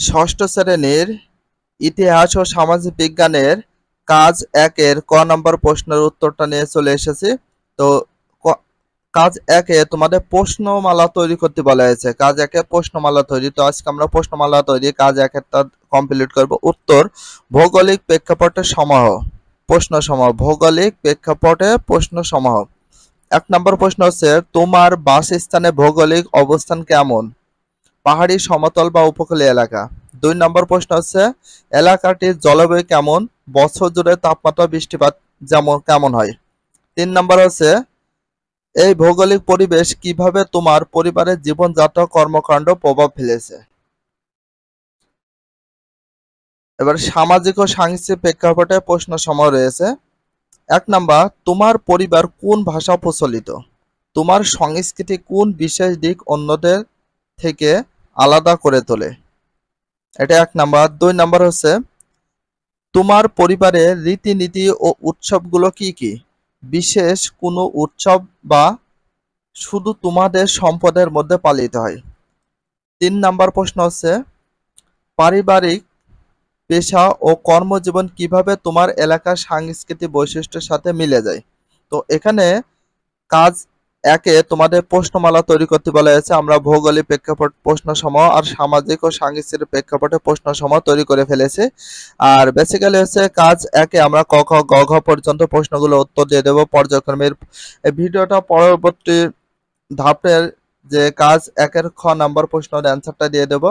ষষ্ঠ শ্রেণীর ইতিহাস ও সামাজিক বিজ্ঞানের কাজ ১-এর ক নম্বর প্রশ্নের উত্তরটা নিয়ে চলে এসেছি। তো কাজ ১-এ তোমাদের প্রশ্নমালা তৈরি করতে বলা হয়েছে। কাজ ১-এ প্রশ্নমালা তৈরি। তো আজকে আমরা প্রশ্নমালা তৈরি কাজ ১-এরটা কমপ্লিট করব। উত্তর: ভৌগোলিক প্রেক্ষাপটের সমূহ। প্রশ্নসমূহ: ভৌগোলিক প্রেক্ষাপটে প্রশ্নসমূহ। ১ নম্বর প্রশ্ন হচ্ছে, তোমার বাসস্থানে ভৌগোলিক অবস্থান কেমন? পাহাড়ি, সমতল বা উপকূলীয় এলাকা। ২ নম্বর প্রশ্ন হচ্ছে, এলাকাটির জলবায়ু কেমন? বছর জুড়ে তাপমাত্রা, বৃষ্টিপাত কেমন হয়? ৩ নম্বর হচ্ছে, এই ভৌগোলিক পরিবেশ কিভাবে তোমার পরিবারের জীবনযাত্রা কর্মকাণ্ড প্রভাব ফেলেছে? এবার সামাজিক ও সাংস্কৃতিক প্রেক্ষাপটে প্রশ্নসমূহ রয়েছে। ১ নাম্বার, তোমার পরিবার কোন ভাষা প্রচলিত? তোমার সংস্কৃতি কোন বিশেষ দিক অন্যদের থেকে আলাদা করে তোলে? এটা ১ নাম্বার। ২ নাম্বার হচ্ছে, তোমার পরিবারের রীতিনীতি ও উৎসবগুলো কি কি? বিশেষ কোনো উৎসব বা শুধু তোমাদের সম্পদের মধ্যে পালিত হয়? ৩ নাম্বার প্রশ্ন হচ্ছে, পারিবারিক, পেশা ও কর্মজীবন কিভাবে তোমার এলাকার সাংস্কৃতিক বৈশিষ্ট্যের সাথে মিলে যায়? তো এখানে কাজ ১-এ তোমাদের প্রশ্নমালা তৈরি করতে বলা হয়েছে। আমরা ভৌগোলিক প্রেক্ষাপট প্রশ্নসমূহ আর সামাজিক ও সাংস্কৃতিক প্রেক্ষাপটে প্রশ্নসমূহ তৈরি করে ফেলেছি। আর বেসিক্যালি হচ্ছে কাজ ১-এ আমরা ক, খ, গ, ঘ পর্যন্ত প্রশ্নগুলো উত্তর দিয়ে দেব পর্যায়ক্রমে। এই ভিডিওটা পরবর্তী ধাপের যে কাজ ১-এর খ নাম্বার প্রশ্নের অ্যান্সারটা দিয়ে দেব।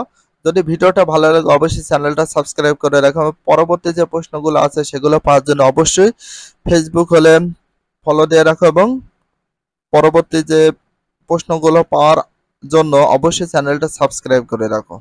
যদি ভিডিওটা ভালো লাগে অবশ্যই চ্যানেলটা সাবস্ক্রাইব করে রাখো। পরবর্তী যে প্রশ্নগুলো আছে সেগুলো পাওয়ার জন্য অবশ্যই ফেসবুক হলে ফলো দিয়ে রাখো এবং পরবর্তী যে প্রশ্নগুলো পাওয়ার জন্য অবশ্যই চ্যানেলটা সাবস্ক্রাইব করে রাখো।